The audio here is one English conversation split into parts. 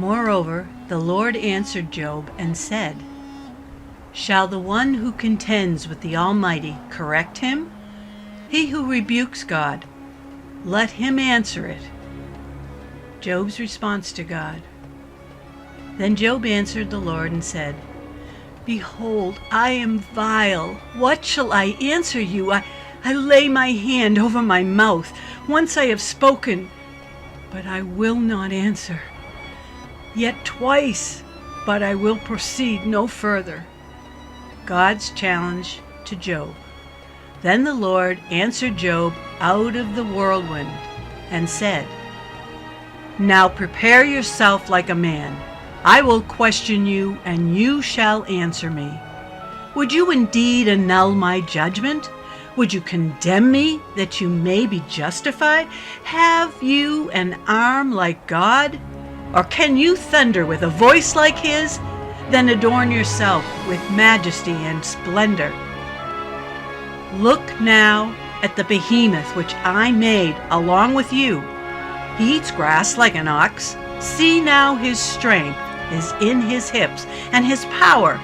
Moreover, the Lord answered Job and said, "Shall the one who contends with the Almighty correct him? He who rebukes God, let him answer it." Job's response to God. Then Job answered the Lord and said, "Behold, I am vile. What shall I answer you? I lay my hand over my mouth. Once I have spoken, but I will not answer. Yet twice, but I will proceed no further." God's challenge to Job. Then the Lord answered Job out of the whirlwind and said, "Now prepare yourself like a man. I will question you, and you shall answer me. Would you indeed annul my judgment? Would you condemn me that you may be justified? Have you an arm like God? Or can you thunder with a voice like his? Then adorn yourself with majesty and splendor. Look now at the behemoth which I made along with you. He eats grass like an ox. See now, his strength is in his hips, and his power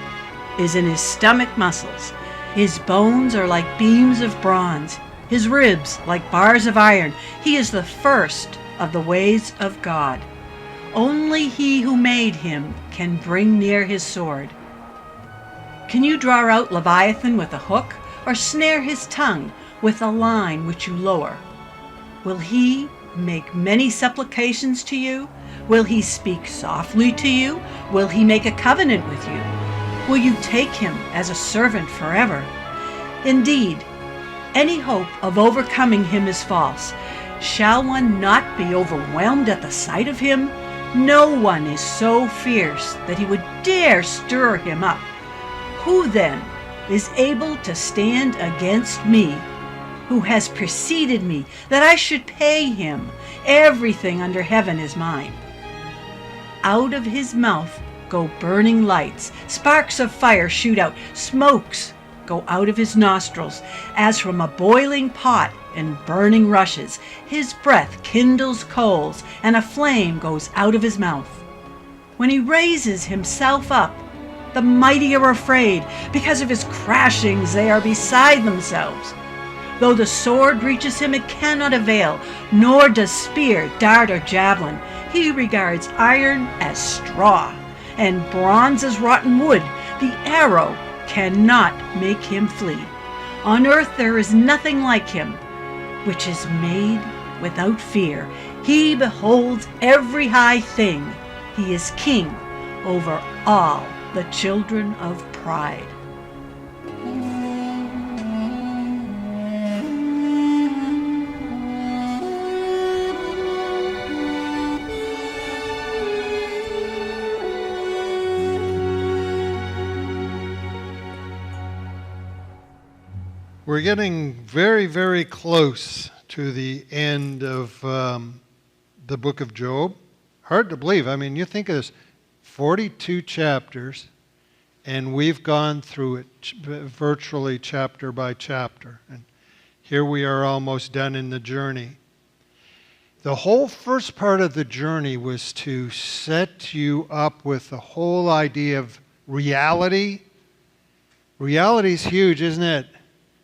is in his stomach muscles. His bones are like beams of bronze, his ribs like bars of iron. He is the first of the ways of God. Only he who made him can bring near his sword. Can you draw out Leviathan with a hook, or snare his tongue with a line which you lower? Will he make many supplications to you? Will he speak softly to you? Will he make a covenant with you? Will you take him as a servant forever? Indeed, any hope of overcoming him is false. Shall one not be overwhelmed at the sight of him? No one is so fierce that he would dare stir him up. Who then is able to stand against me, who has preceded me, that I should pay him? Everything under heaven is mine. Out of his mouth go burning lights, sparks of fire shoot out, smokes go out of his nostrils, as from a boiling pot and burning rushes. His breath kindles coals, and a flame goes out of his mouth. When he raises himself up, the mighty are afraid. Because of his crashings, they are beside themselves. Though the sword reaches him, it cannot avail, nor does spear, dart, or javelin. He regards iron as straw, and bronze as rotten wood. The arrow cannot make him flee. On earth there is nothing like him, which is made without fear. He beholds every high thing. He is king over all the children of pride. We're getting very, very close to the end of the book of Job. Hard to believe. I mean, you think of this, 42 chapters, and we've gone through it virtually chapter by chapter. And here we are almost done in the journey. The whole first part of the journey was to set you up with the whole idea of reality. Reality's huge, isn't it?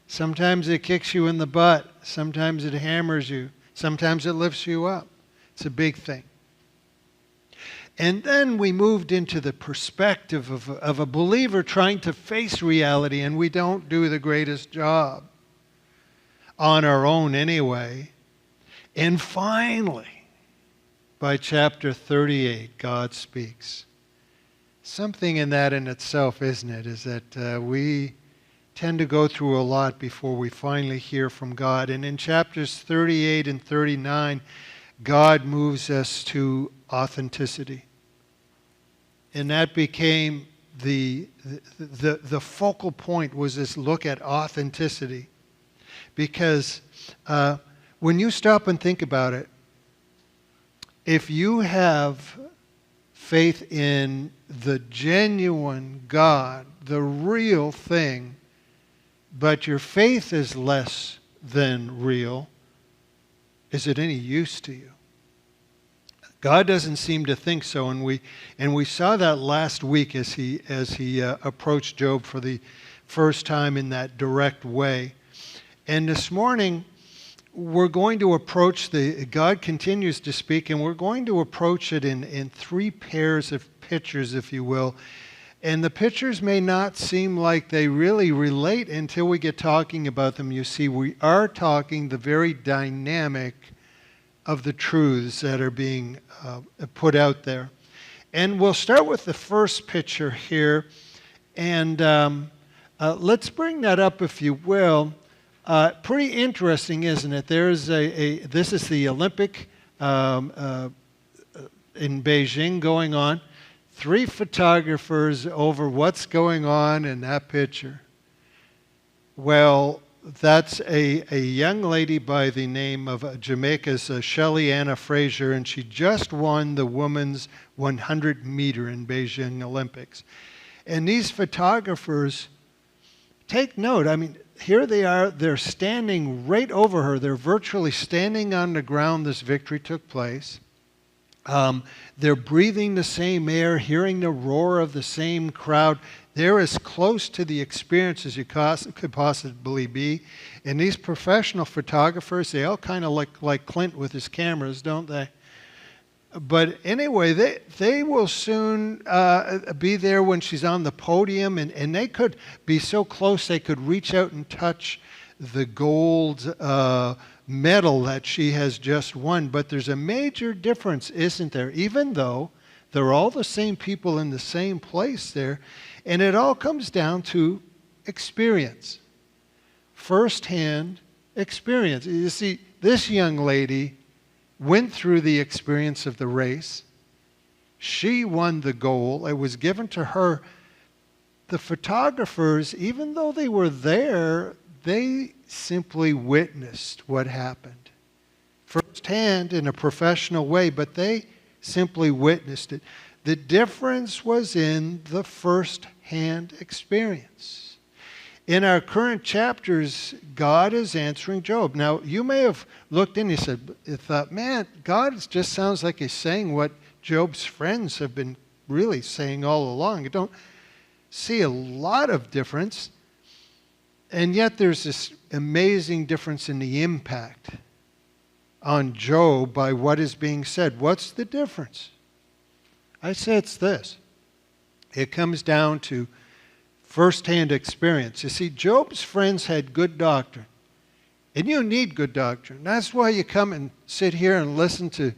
Sometimes it kicks you in the butt. Sometimes it hammers you. Sometimes it lifts you up. It's a big thing. And then we moved into the perspective of a believer trying to face reality, and we don't do the greatest job on our own anyway. And finally, by chapter 38, God speaks. Something in that in itself, isn't it, is that we tend to go through a lot before we finally hear from God. And in chapters 38 and 39, God moves us to authenticity. And that became the focal point, was this look at authenticity. Because when you stop and think about it, if you have faith in the genuine God, the real thing, but your faith is less than real, is it any use to you? God doesn't seem to think so, and we saw that last week as he approached Job for the first time in that direct way. And this morning we're going to approach God continues to speak, and we're going to approach it in three pairs of pictures, if you will. And the pictures may not seem like they really relate until we get talking about them. You see, we are talking the very dynamic of the truths that are being put out there. And we'll start with the first picture here. And let's bring that up, if you will. Pretty interesting, isn't it? There's this is the Olympic in Beijing going on. 3 photographers over what's going on in that picture. Well, that's a young lady by the name of Jamaica's Shelly Anna Fraser, and she just won the women's 100 meter in Beijing Olympics. And these photographers, take note, I mean, here they are, they're standing right over her. They're virtually standing on the ground this victory took place. They're breathing the same air, hearing the roar of the same crowd. They're as close to the experience as you could possibly be. And these professional photographers, they all kind of like Clint with his cameras, don't they? But anyway, they will soon be there when she's on the podium, and they could be so close they could reach out and touch the gold medal that she has just won. But there's a major difference, isn't there? Even though they're all the same people in the same place there, and it all comes down to experience, first-hand experience. You see, this young lady went through the experience of the race. She won the goal. It was given to her. The photographers, even though they were there, they simply witnessed what happened firsthand in a professional way, but they simply witnessed it. The difference was in the first-hand experience. In our current chapters, God is answering Job. Now, you may have looked in and thought, man, God just sounds like he's saying what Job's friends have been really saying all along. You don't see a lot of difference. And yet there's this amazing difference in the impact on Job by what is being said. What's the difference? I say it's this. It comes down to first-hand experience. You see, Job's friends had good doctrine. And you need good doctrine. That's why you come and sit here and listen to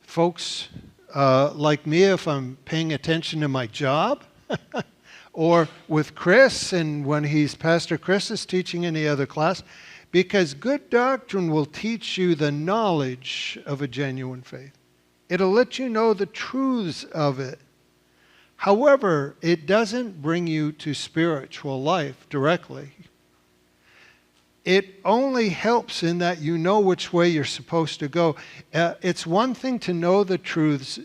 folks like me if I'm paying attention to my job. Or with Chris, and when Pastor Chris is teaching in the other class, because good doctrine will teach you the knowledge of a genuine faith. It'll let you know the truths of it. However, it doesn't bring you to spiritual life directly. It only helps in that you know which way you're supposed to go. It's one thing to know the truths,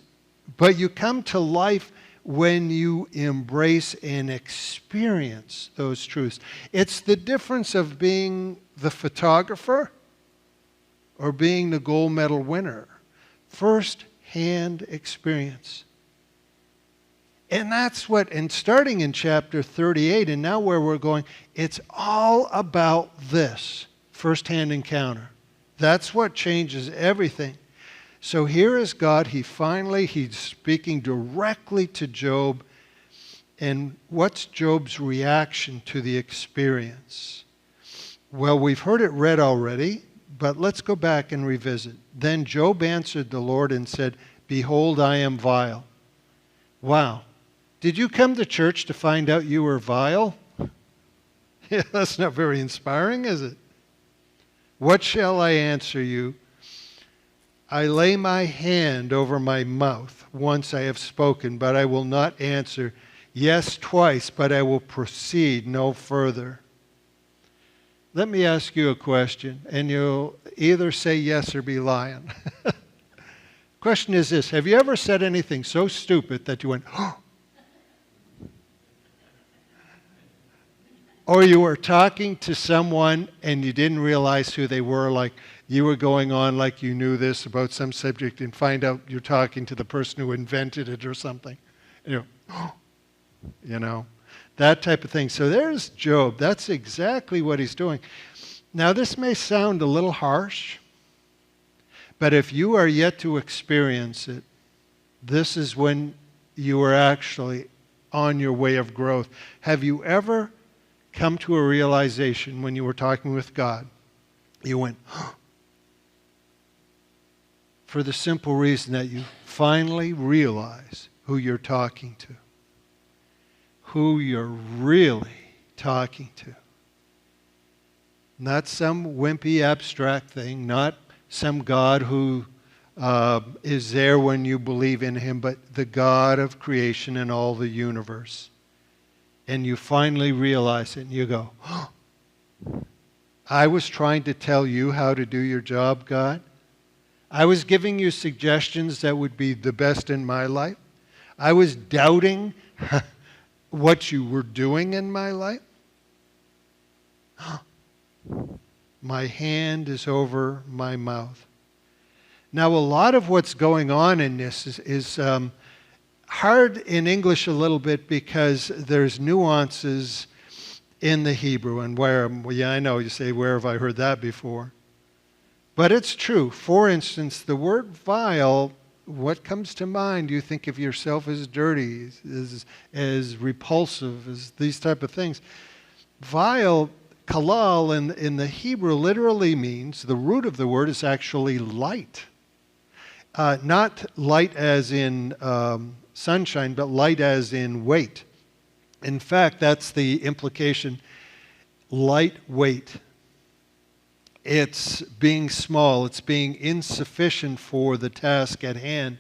but you come to life when you embrace and experience those truths. It's the difference of being the photographer or being the gold medal winner. First-hand experience. And that's what, and starting in chapter 38, and now where we're going, it's all about this first-hand encounter. That's what changes everything. So here is God. He's speaking directly to Job. And what's Job's reaction to the experience? Well, we've heard it read already, but let's go back and revisit. Then Job answered the Lord and said, "Behold, I am vile." Wow. Did you come to church to find out you were vile? Yeah, that's not very inspiring, is it? What shall I answer you? I lay my hand over my mouth. Once I have spoken, but I will not answer. Yes, twice, but I will proceed no further. Let me ask you a question, and you'll either say yes or be lying. Question is this: have you ever said anything so stupid that you went, oh? Or you were talking to someone and you didn't realize who they were, like you were going on like you knew this about some subject and find out you're talking to the person who invented it or something. You know, that type of thing. So there's Job. That's exactly what he's doing. Now, this may sound a little harsh, but if you are yet to experience it, this is when you are actually on your way of growth. Have you ever come to a realization when you were talking with God? You went, for the simple reason that you finally realize who you're talking to, who you're really talking to. Not some wimpy abstract thing, not some God who is there when you believe in him, but the God of creation and all the universe. And you finally realize it and you go, I was trying to tell you how to do your job, God. I was giving you suggestions that would be the best in my life. I was doubting what you were doing in my life. My hand is over my mouth. Now, a lot of what's going on in this is hard in English a little bit because there's nuances in the Hebrew. And I know you say, where have I heard that before? But it's true. For instance, the word vile, what comes to mind? You think of yourself as dirty, as repulsive, as these type of things. Vile, kalal, in the Hebrew literally means, the root of the word is actually light. Not light as in sunshine, but light as in weight. In fact, that's the implication, lightweight. It's being small. It's being insufficient for the task at hand.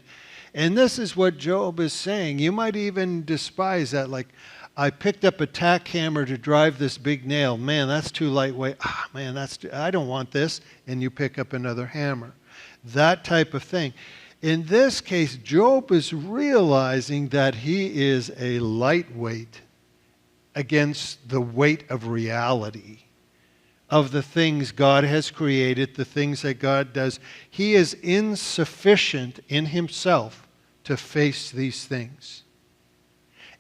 And this is what Job is saying. You might even despise that. Like, I picked up a tack hammer to drive this big nail. Man, that's too lightweight. I don't want this. And you pick up another hammer. That type of thing. In this case, Job is realizing that he is a lightweight against the weight of reality, of the things God has created, the things that God does. He is insufficient in himself to face these things.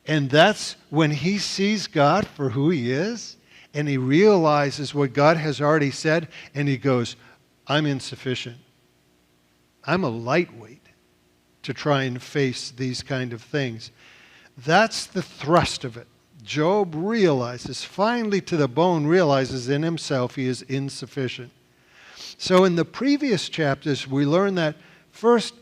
And that's when he sees God for who he is, and he realizes what God has already said, and he goes, I'm insufficient. I'm a lightweight to try and face these kind of things. That's the thrust of it. Job realizes, finally to the bone, realizes in himself he is insufficient. So in the previous chapters, we learn that first,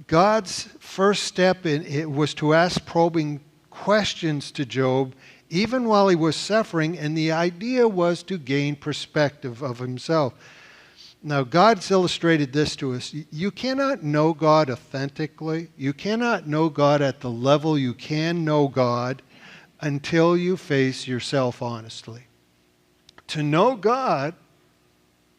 God's first step in it was to ask probing questions to Job, even while he was suffering, and the idea was to gain perspective of himself. Now, God's illustrated this to us. You cannot know God authentically. You cannot know God at the level you can know God until you face yourself honestly. To know God,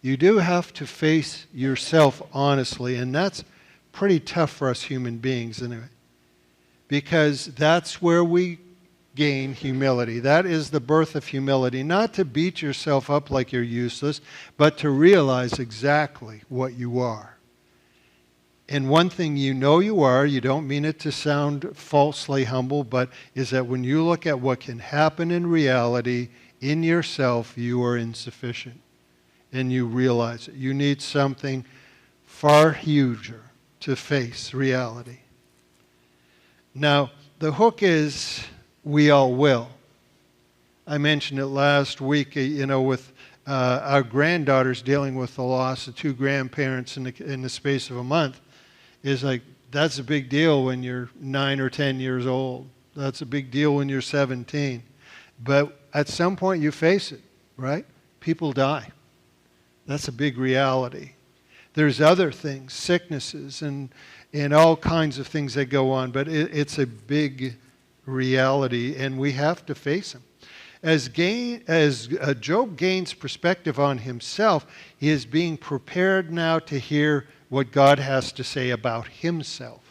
you do have to face yourself honestly, and that's pretty tough for us human beings anyway, because that's where we gain humility. That is the birth of humility. Not to beat yourself up like you're useless, but to realize exactly what you are. And one thing you know you are, you don't mean it to sound falsely humble, but is that when you look at what can happen in reality, in yourself, you are insufficient. And you realize it. You need something far huger to face reality. Now, the hook is, we all will. I mentioned it last week, with our granddaughters dealing with the loss of two grandparents in the space of a month. Is like, that's a big deal when you're 9 or 10 years old. That's a big deal when you're 17. But at some point you face it, right? People die. That's a big reality. There's other things, sicknesses and all kinds of things that go on, but it's a big reality, and we have to face them. As Job gains perspective on himself, he is being prepared now to hear what God has to say about himself.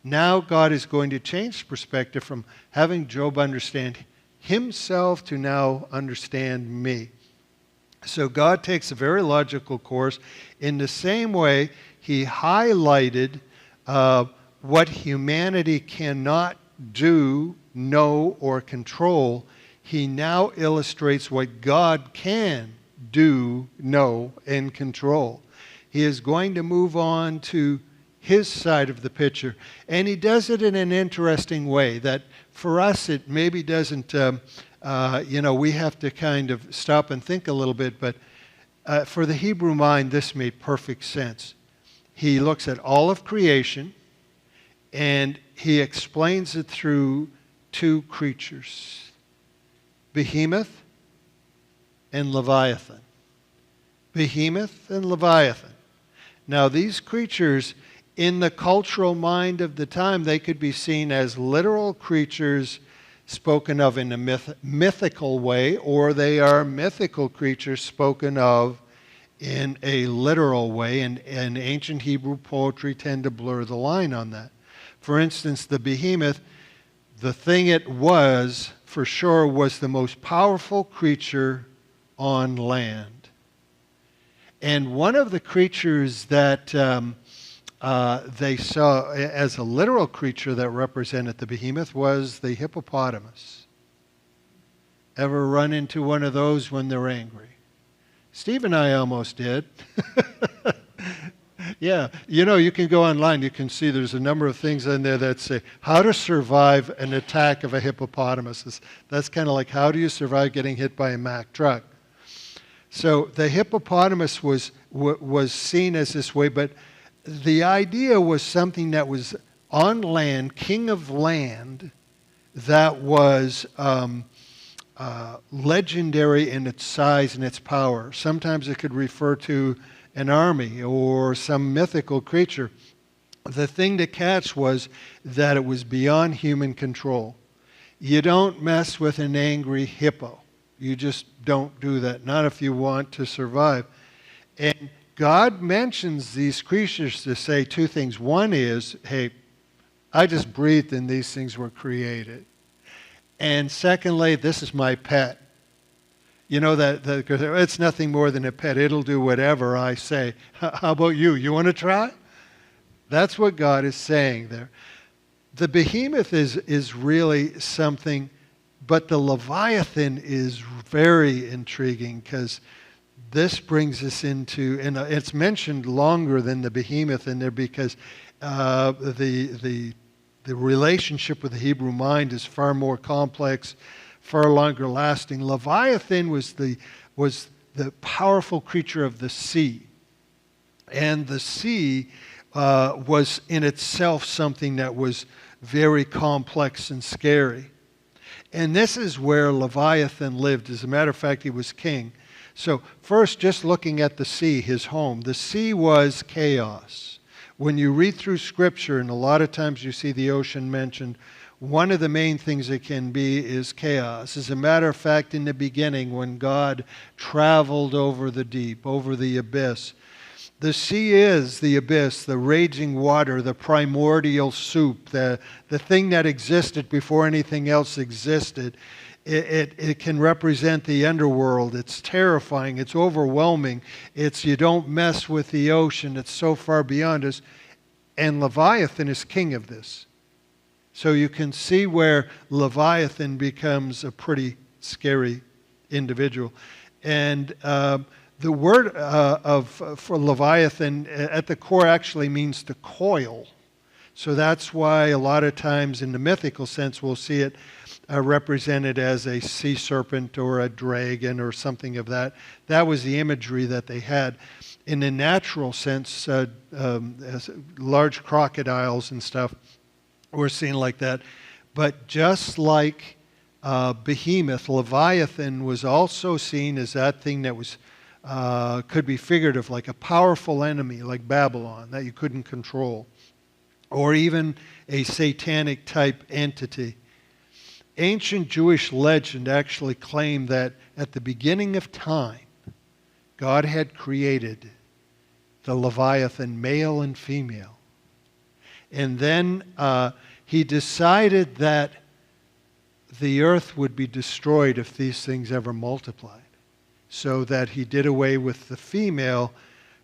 Now God is going to change perspective from having Job understand himself to now understand me. So God takes a very logical course. In the same way, he highlighted what humanity cannot do, know, or control. He now illustrates what God can do, know, and control. He is going to move on to his side of the picture. And he does it in an interesting way that for us it maybe doesn't, we have to kind of stop and think a little bit, but for the Hebrew mind, this made perfect sense. He looks at all of creation and he explains it through two creatures, Behemoth and Leviathan. Behemoth and Leviathan. Now these creatures, in the cultural mind of the time, they could be seen as literal creatures spoken of in a mythical way, or they are mythical creatures spoken of in a literal way, and ancient Hebrew poetry tend to blur the line on that. For instance, the behemoth, the thing it was, for sure, was the most powerful creature on land. And one of the creatures that they saw as a literal creature that represented the behemoth was the hippopotamus. Ever run into one of those when they're angry? Steve and I almost did. Yeah, you can go online, you can see there's a number of things in there that say how to survive an attack of a hippopotamus. That's kind of like how do you survive getting hit by a Mack truck. So the hippopotamus was seen as this way, but the idea was something that was on land, king of land, that was legendary in its size and its power. Sometimes it could refer to an army or some mythical creature. The thing to catch was that it was beyond human control. You don't mess with an angry hippo. You just don't do that, not if you want to survive. And God mentions these creatures to say two things. One is, hey, I just breathed and these things were created. And secondly, this is my pet. You know that it's nothing more than a pet. It'll do whatever I say. How about you? You want to try? That's what God is saying there. The behemoth is really something, but the Leviathan is very intriguing because this brings us into, and it's mentioned longer than the behemoth in there because the relationship with the Hebrew mind is far more complex, far longer lasting. Leviathan was the powerful creature of the sea. And the sea was in itself something that was very complex and scary. And this is where Leviathan lived. As a matter of fact, he was king. So first, just looking at the sea, his home. The sea was chaos. When you read through Scripture, and a lot of times you see the ocean mentioned, one of the main things it can be is chaos. As a matter of fact, in the beginning, when God traveled over the deep, over the abyss, the sea is the abyss, the raging water, the primordial soup, the thing that existed before anything else existed. It can represent the underworld. It's terrifying. It's overwhelming. You don't mess with the ocean. It's so far beyond us. And Leviathan is king of this. So you can see where Leviathan becomes a pretty scary individual. And the word for Leviathan at the core actually means to coil. So that's why a lot of times in the mythical sense we'll see it represented as a sea serpent or a dragon or something of that. That was the imagery that they had. In the natural sense, large crocodiles and stuff were seen like that. But just like Behemoth, Leviathan was also seen as that thing that was could be figurative, like a powerful enemy like Babylon that you couldn't control, or even a satanic type entity. Ancient Jewish legend actually claimed that at the beginning of time, God had created the Leviathan, male and female. And then he decided that the earth would be destroyed if these things ever multiplied. so that he did away with the female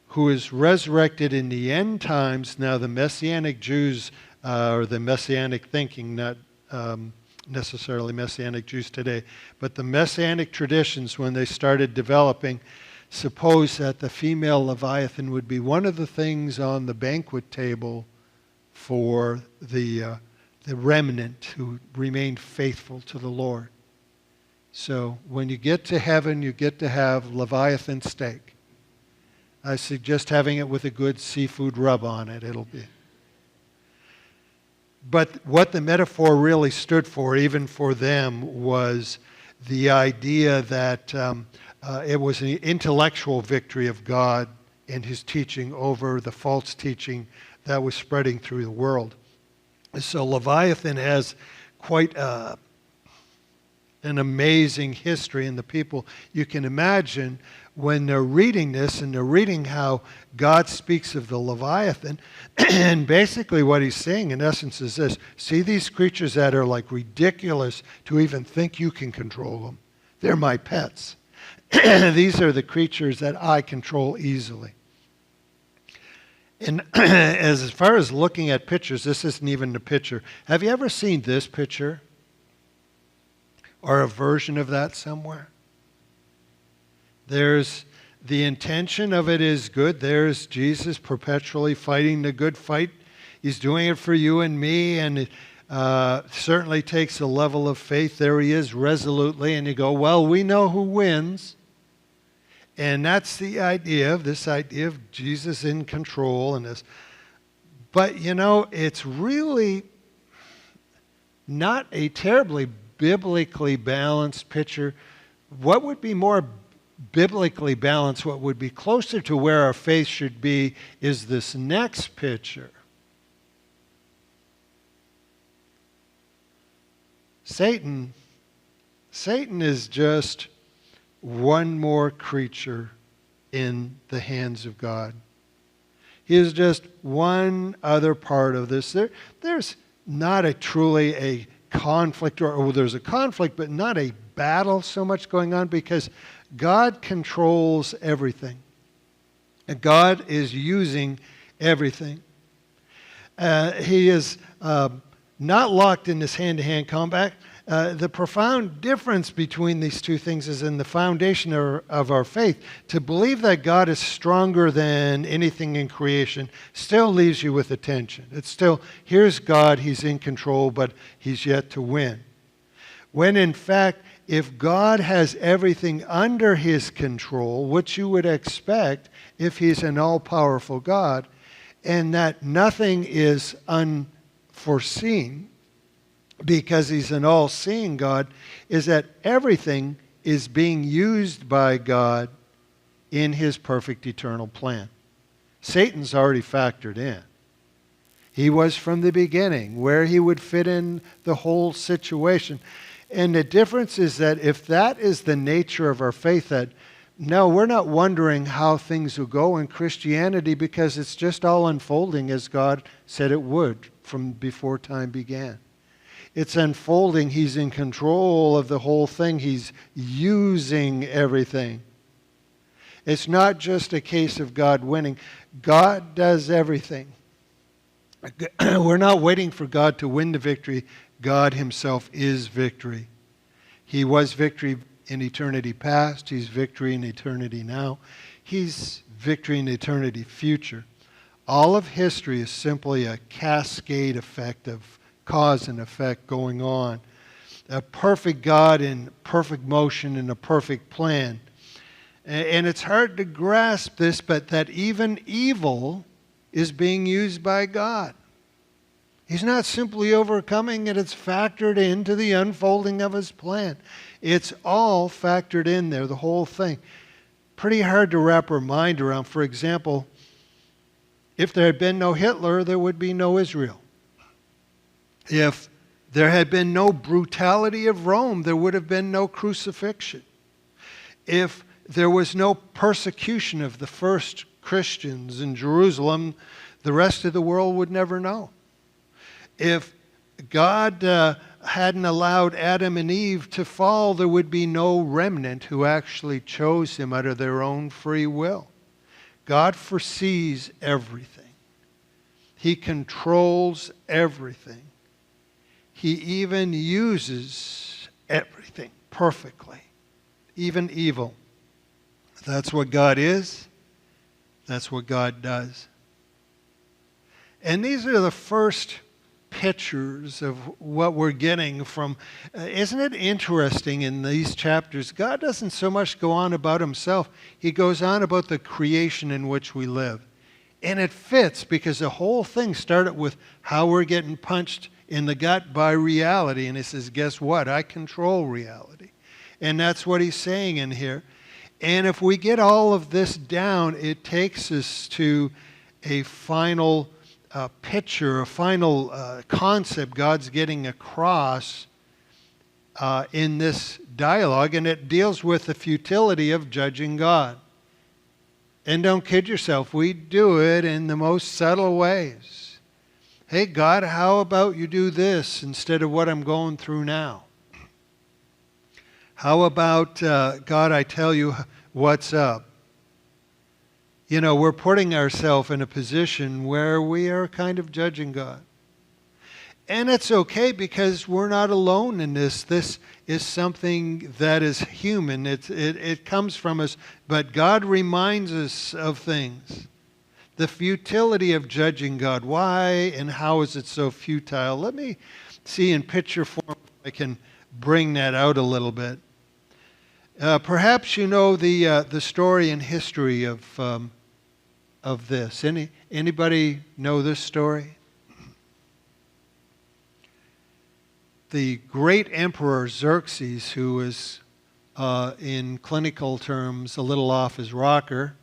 who is resurrected in the end times. Now the Messianic Jews, or the Messianic thinking, not necessarily Messianic Jews today, but the Messianic traditions, when they started developing, suppose that the female Leviathan would be one of the things on the banquet table for the remnant who remained faithful to the Lord. So when you get to heaven, you get to have Leviathan steak. I suggest having it with a good seafood rub on it. It'll be. But what the metaphor really stood for, even for them, was the idea that it was an intellectual victory of God and his teaching over the false teaching that was spreading through the world. So Leviathan has quite an amazing history, and the people, you can imagine when they're reading this and they're reading how God speaks of the Leviathan, and basically what he's saying in essence is this: see these creatures that are like ridiculous to even think you can control them. They're my pets. These are the creatures that I control easily. And as far as looking at pictures, this isn't even the picture. Have you ever seen this picture? Or a version of that somewhere? There's the intention of it is good. There's Jesus perpetually fighting the good fight. He's doing it for you and me, and it certainly takes a level of faith. There he is resolutely, and you go, well, we know who wins. And that's the idea of this idea of Jesus in control and this. But, you know, it's really not a terribly biblically balanced picture. What would be more biblically balanced, what would be closer to where our faith should be, is this next picture. Satan is just one more creature in the hands of God. He is just one other part of this. There's not truly a conflict, or there's a conflict, but not a battle so much going on, because God controls everything. And God is using everything. He is not locked in this hand-to-hand combat. The profound difference between these two things is in the foundation of our faith. To believe that God is stronger than anything in creation still leaves you with a tension. It's still, here's God, he's in control, but he's yet to win. When in fact, if God has everything under his control, which you would expect if he's an all-powerful God, and that nothing is unforeseen, because he's an all-seeing God, is that everything is being used by God in his perfect eternal plan. Satan's already factored in. He was from the beginning, where he would fit in the whole situation. And the difference is that if that is the nature of our faith, that no, we're not wondering how things will go in Christianity, because it's just all unfolding as God said it would from before time began. It's unfolding. He's in control of the whole thing. He's using everything. It's not just a case of God winning. God does everything. We're not waiting for God to win the victory. God himself is victory. He was victory in eternity past. He's victory in eternity now. He's victory in eternity future. All of history is simply a cascade effect of cause and effect going on. A perfect God in perfect motion and a perfect plan. And it's hard to grasp this, but that even evil is being used by God. He's not simply overcoming it, it's factored into the unfolding of his plan. It's all factored in there, the whole thing. Pretty hard to wrap our mind around. For example, if there had been no Hitler, there would be no Israel. If there had been no brutality of Rome, there would have been no crucifixion. If there was no persecution of the first Christians in Jerusalem, the rest of the world would never know. If God hadn't allowed Adam and Eve to fall, there would be no remnant who actually chose him out of their own free will. God foresees everything. He controls everything. He even uses everything perfectly, even evil. That's what God is. That's what God does. And these are the first pictures of what we're getting from. Isn't it interesting in these chapters? God doesn't so much go on about himself. He goes on about the creation in which we live. And it fits because the whole thing started with how we're getting punched in the gut by reality. And he says, guess what? I control reality. And that's what he's saying in here. And if we get all of this down, it takes us to a final picture, a final concept God's getting across in this dialogue, and it deals with the futility of judging God. And don't kid yourself, we do it in the most subtle ways. Hey, God, how about you do this instead of what I'm going through now? How about, God, I tell you what's up? You know, we're putting ourselves in a position where we are kind of judging God. And it's okay because we're not alone in this. This is something that is human. It comes from us. But God reminds us of things. The futility of judging God. Why and how is it so futile? Let me see in picture form if I can bring that out a little bit. Perhaps you know the story and history of this. Anybody know this story? The great emperor Xerxes, who was in clinical terms a little off his rocker,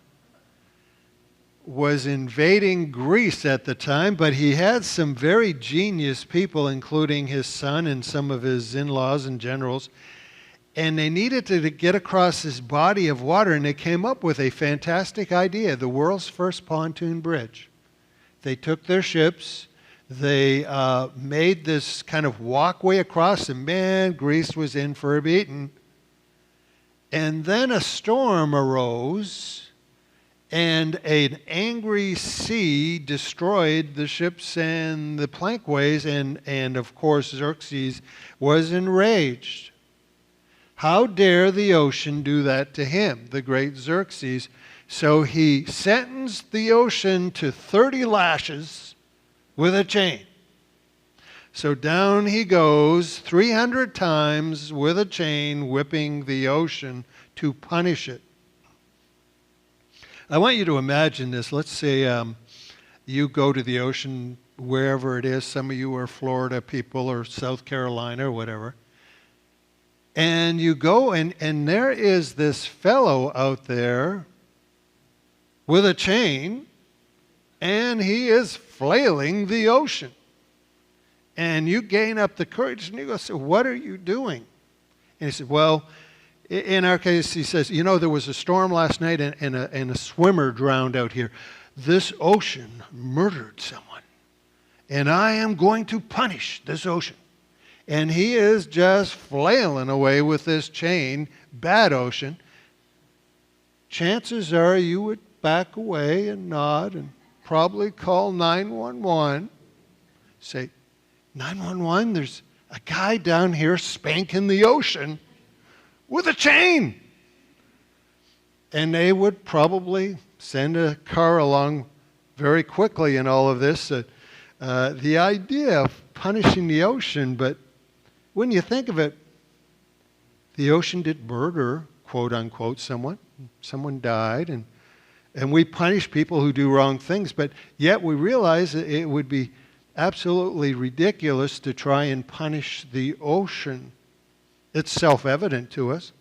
was invading Greece at the time, but he had some very genius people, including his son and some of his in-laws and generals, and they needed to get across this body of water, and they came up with a fantastic idea, the world's first pontoon bridge. They took their ships, they made this kind of walkway across, and man, Greece was in for a beating. And then a storm arose, and an angry sea destroyed the ships and the plankways, and of course Xerxes was enraged. How dare the ocean do that to him, the great Xerxes? So he sentenced the ocean to 30 lashes with a chain. So down he goes 300 times with a chain, whipping the ocean to punish it. I want you to imagine this. Let's say you go to the ocean, wherever it is. Some of you are Florida people or South Carolina or whatever. And you go, and there is this fellow out there with a chain, and he is flailing the ocean. And you gain up the courage, and you go, so what are you doing? And he said, well, in our case, he says, you know, there was a storm last night, and a swimmer drowned out here. This ocean murdered someone, and I am going to punish this ocean. And he is just flailing away with this chain, bad ocean. Chances are you would back away and nod and probably call 911. Say, 911, there's a guy down here spanking the ocean with a chain. And they would probably send a car along very quickly in all of this. The idea of punishing the ocean, but when you think of it, the ocean did murder, quote unquote, someone. Someone died, and we punish people who do wrong things, but yet we realize that it would be absolutely ridiculous to try and punish the ocean. It's self-evident to us.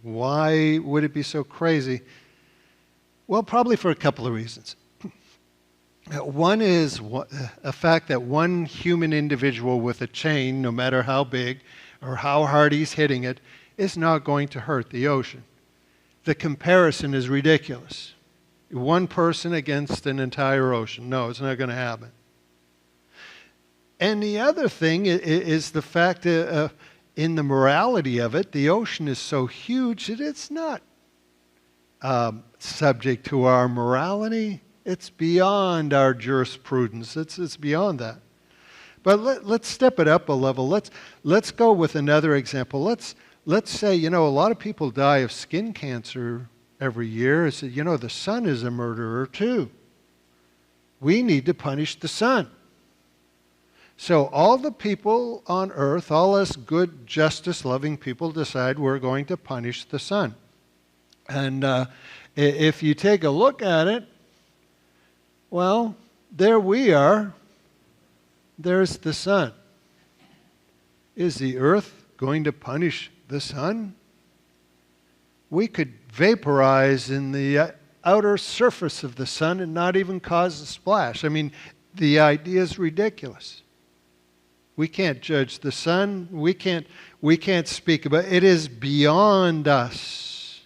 Why would it be so crazy? Well, probably for a couple of reasons. One is a fact that one human individual with a chain, no matter how big or how hard he's hitting it, is not going to hurt the ocean. The comparison is ridiculous. One person against an entire ocean. No, it's not going to happen. And the other thing is the fact that in the morality of it, the ocean is so huge that it's not subject to our morality. It's beyond our jurisprudence. It's beyond that. But let's step it up a level. Let's go with another example. Let's say, a lot of people die of skin cancer every year. So, the sun is a murderer too. We need to punish the sun. So all the people on earth, all us good, justice-loving people decide we're going to punish the sun. And if you take a look at it, well, there we are. There's the sun. Is the earth going to punish the sun? We could vaporize in the outer surface of the sun and not even cause a splash. I mean, the idea is ridiculous. We can't judge the sun. We can't speak about it. It is beyond us.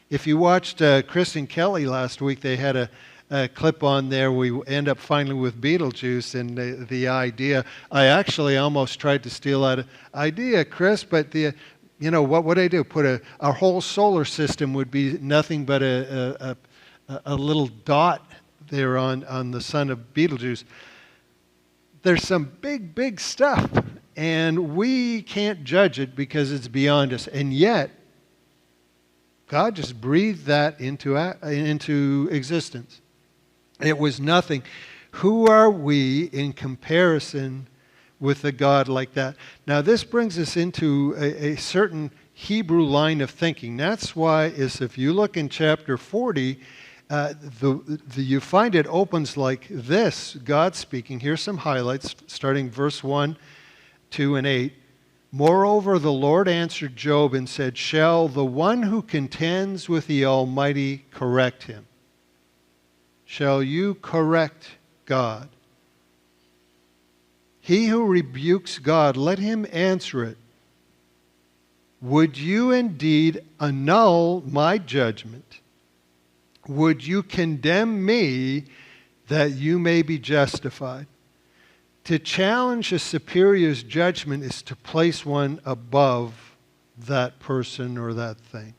If you watched Chris and Kelly last week, they had a clip on there. We end up finally with Beetlejuice and the idea. I actually almost tried to steal that idea, Chris, but what would I do? Put our whole solar system would be nothing but a little dot there on the sun of Beetlejuice. There's some big, big stuff, and we can't judge it because it's beyond us. And yet, God just breathed that into existence. It was nothing. Who are we in comparison with a God like that? Now, this brings us into a certain Hebrew line of thinking. That's why if you look in chapter 40, you find it opens like this, God speaking. Here's some highlights, starting verse 1, 2, and 8. Moreover, the Lord answered Job and said, shall the one who contends with the Almighty correct him? Shall you correct God? He who rebukes God, let him answer it. Would you indeed annul my judgment? Would you condemn me that you may be justified? To challenge a superior's judgment is to place one above that person or that thing.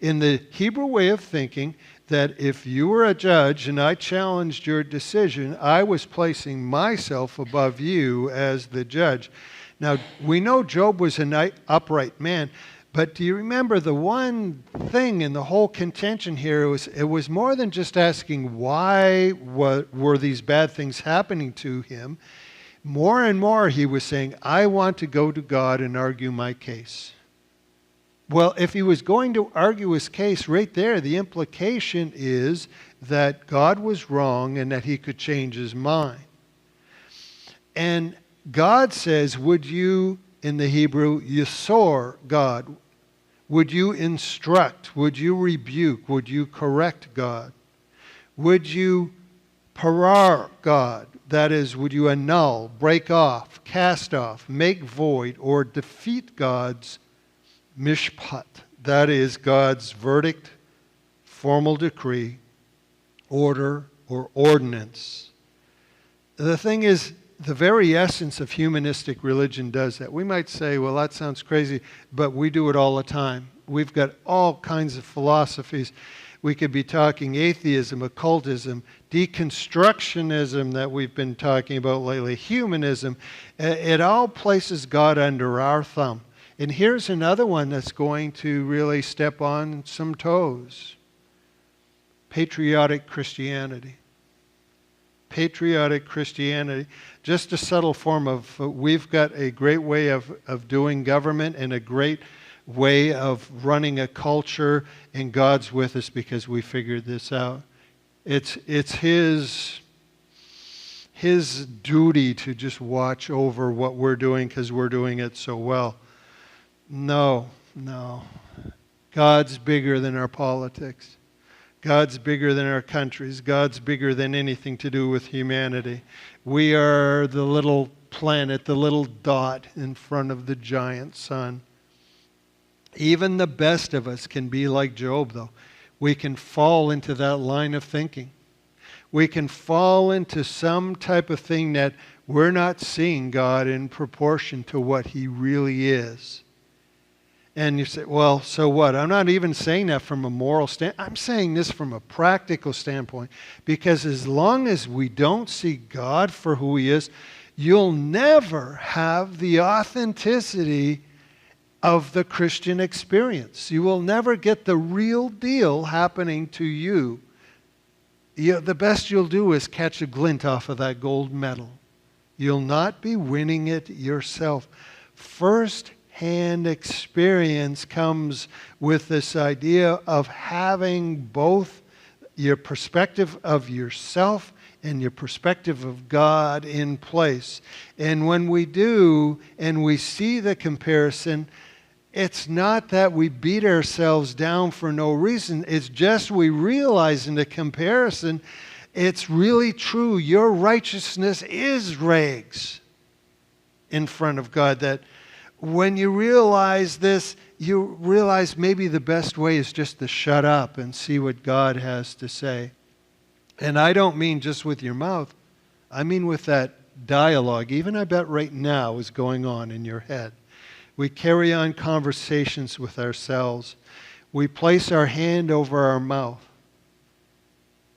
In the Hebrew way of thinking, that if you were a judge and I challenged your decision, I was placing myself above you as the judge. Now, we know Job was an upright man, but do you remember the one thing in the whole contention here, it was more than just asking why were these bad things happening to him. More and more he was saying, I want to go to God and argue my case. Well, if he was going to argue his case right there, the implication is that God was wrong and that he could change his mind. And God says, would you, in the Hebrew, yisor God? Would you instruct? Would you rebuke? Would you correct God? Would you parar God? That is, would you annul, break off, cast off, make void, or defeat God's mishpat? That is, God's verdict, formal decree, order, or ordinance. The thing is, the very essence of humanistic religion does that. We might say, well, that sounds crazy, but we do it all the time. We've got all kinds of philosophies. We could be talking atheism, occultism, deconstructionism that we've been talking about lately, humanism. It all places God under our thumb. And here's another one that's going to really step on some toes. Patriotic Christianity. Patriotic Christianity, just a subtle form of, we've got a great way of doing government and a great way of running a culture, and God's with us because we figured this out. It's his duty to just watch over what we're doing because we're doing it so well. No. God's bigger than our politics. God's bigger than our countries. God's bigger than anything to do with humanity. We are the little planet, the little dot in front of the giant sun. Even the best of us can be like Job, though. We can fall into that line of thinking. we can fall into some type of thing that we're not seeing God in proportion to what He really is. And you say, well, so what? I'm not even saying that from a moral standpoint. I'm saying this from a practical standpoint. Because as long as we don't see God for who He is, you'll never have the authenticity of the Christian experience. You will never get the real deal happening to you. The best you'll do is catch a glint off of that gold medal. You'll not be winning it yourself. First-hand experience comes with this idea of having both your perspective of yourself and your perspective of God in place. And when we do, and we see the comparison, it's not that we beat ourselves down for no reason. It's just we realize in the comparison, it's really true. Your righteousness is rags in front of God. That when you realize this, you realize maybe the best way is just to shut up and see what God has to say. And I don't mean just with your mouth. I mean with that dialogue, even I bet right now is going on in your head. We carry on conversations with ourselves. We place our hand over our mouth.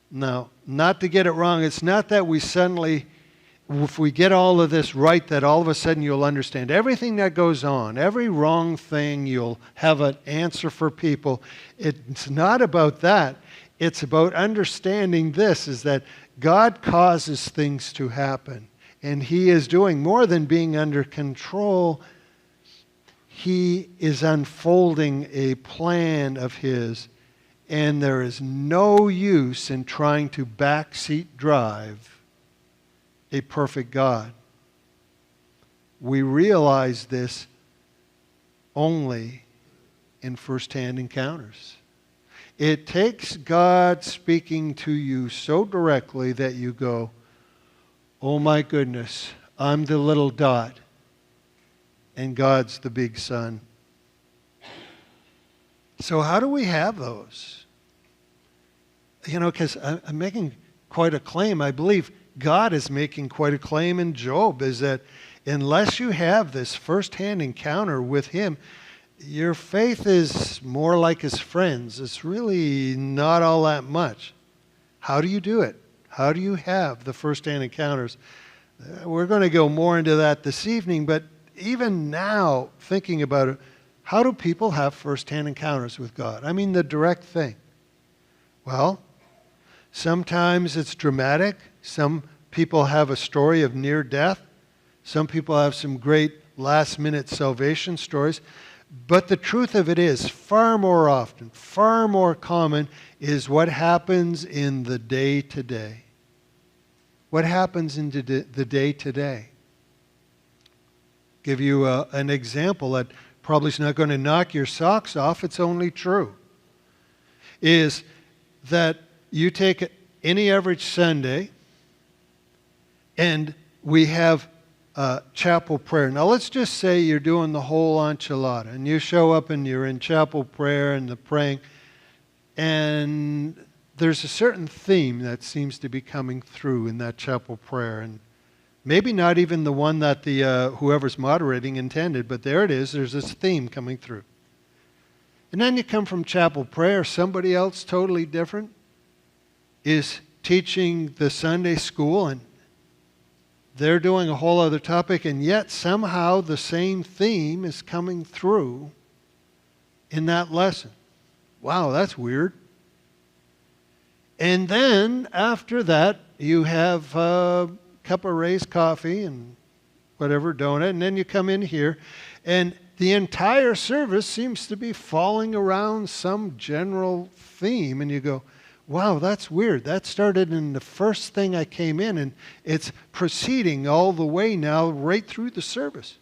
Now, not to get it wrong, it's not that we suddenly, if we get all of this right, that all of a sudden you'll understand everything that goes on, every wrong thing, you'll have an answer for people. It's not about that. It's about understanding this, is that God causes things to happen. And He is doing more than being under control. He is unfolding a plan of His, and there is no use in trying to backseat drive a perfect God. We realize this only in first-hand encounters. It takes God speaking to you so directly that you go, oh my goodness, I'm the little dot. And God's the big sun. So how do we have those? Because I'm making quite a claim. I believe God is making quite a claim in Job, is that unless you have this first-hand encounter with Him, your faith is more like His friends. It's really not all that much. How do you do it? How do you have the first-hand encounters? We're going to go more into that this evening, but even now, thinking about it, how do people have first-hand encounters with God? I mean, the direct thing. Well, sometimes it's dramatic. Some people have a story of near death. Some people have some great last-minute salvation stories. But the truth of it is, far more often, far more common, is what happens in the day-to-day. What happens in the day-to-day? Give you an example that probably is not going to knock your socks off. It's only true. Is that you take any average Sunday and we have chapel prayer. Now let's just say you're doing the whole enchilada and you show up and you're in chapel prayer and the praying, and there's a certain theme that seems to be coming through in that chapel prayer, and maybe not even the one that the whoever's moderating intended, but there it is. There's this theme coming through. And then you come from chapel prayer, somebody else totally different is teaching the Sunday school, and they're doing a whole other topic, and yet somehow the same theme is coming through in that lesson. Wow, that's weird. And then after that, you have a cup of raised coffee and whatever donut, and then you come in here, and the entire service seems to be falling around some general theme, and you go, wow, that's weird. That started in the first thing I came in, and it's proceeding all the way now right through the service.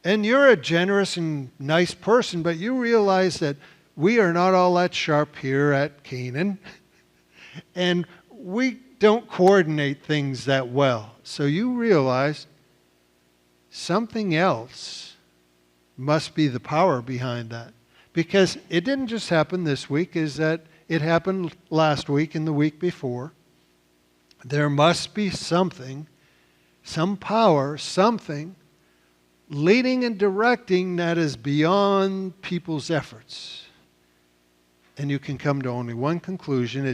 And you're a generous and nice person, but you realize that we are not all that sharp here at Canaan, and we don't coordinate things that well. So you realize something else must be the power behind that. Because it didn't just happen this week, is that it happened last week and the week before. There must be something, some power, something leading and directing that is beyond people's efforts. And you can come to only one conclusion.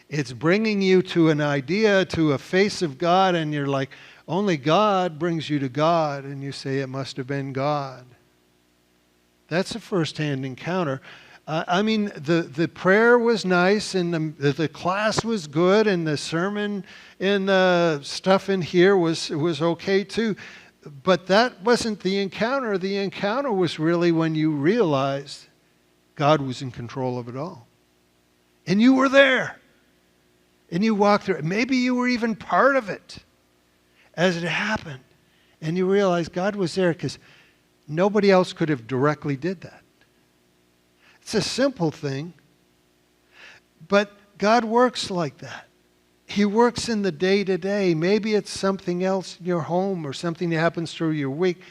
It's bringing you to an idea, to a face of God, and you're like, only God brings you to God, and you say it must have been God. That's a first-hand encounter. The prayer was nice, and the class was good, and the sermon and the stuff in here was okay too. But that wasn't the encounter. The encounter was really when you realized God was in control of it all. And you were there. And you walked through it. Maybe you were even part of it as it happened. And you realized God was there because nobody else could have directly did that. It's a simple thing. But God works like that. He works in the day-to-day. Maybe it's something else in your home or something that happens through your week.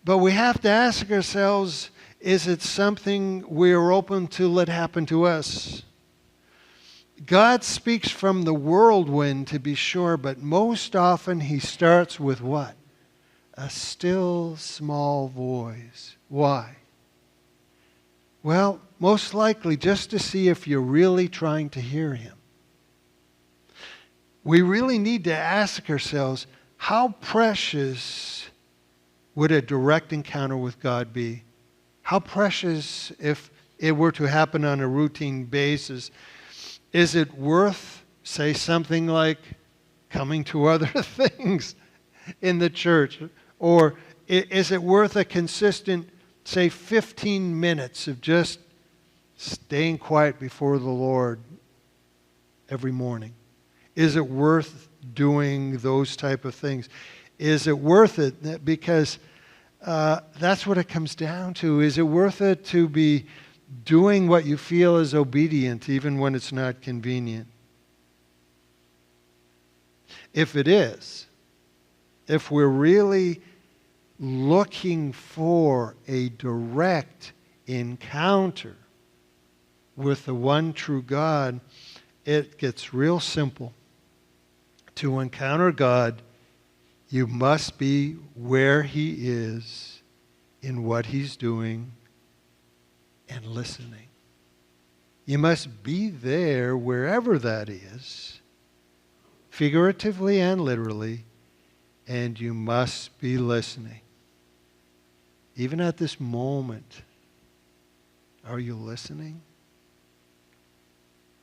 But we have to ask ourselves, is it something we're open to let happen to us? God speaks from the whirlwind, to be sure, but most often he starts with what? A still small voice. Why? Well, most likely just to see if you're really trying to hear him. We really need to ask ourselves, how precious would a direct encounter with God be? How precious if it were to happen on a routine basis? Is it worth, say, something like coming to other things in the church? Or is it worth a consistent, say, 15 minutes of just staying quiet before the Lord every morning? Is it worth doing those type of things? Is it worth it? Because that's what it comes down to. Is it worth it to be doing what you feel is obedient even when it's not convenient? If it is, if we're really looking for a direct encounter with the one true God, it gets real simple. To encounter God, you must be where he is, in what he's doing, and listening. You must be there wherever that is, figuratively and literally, and you must be listening. Even at this moment, are you listening?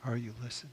Are you listening?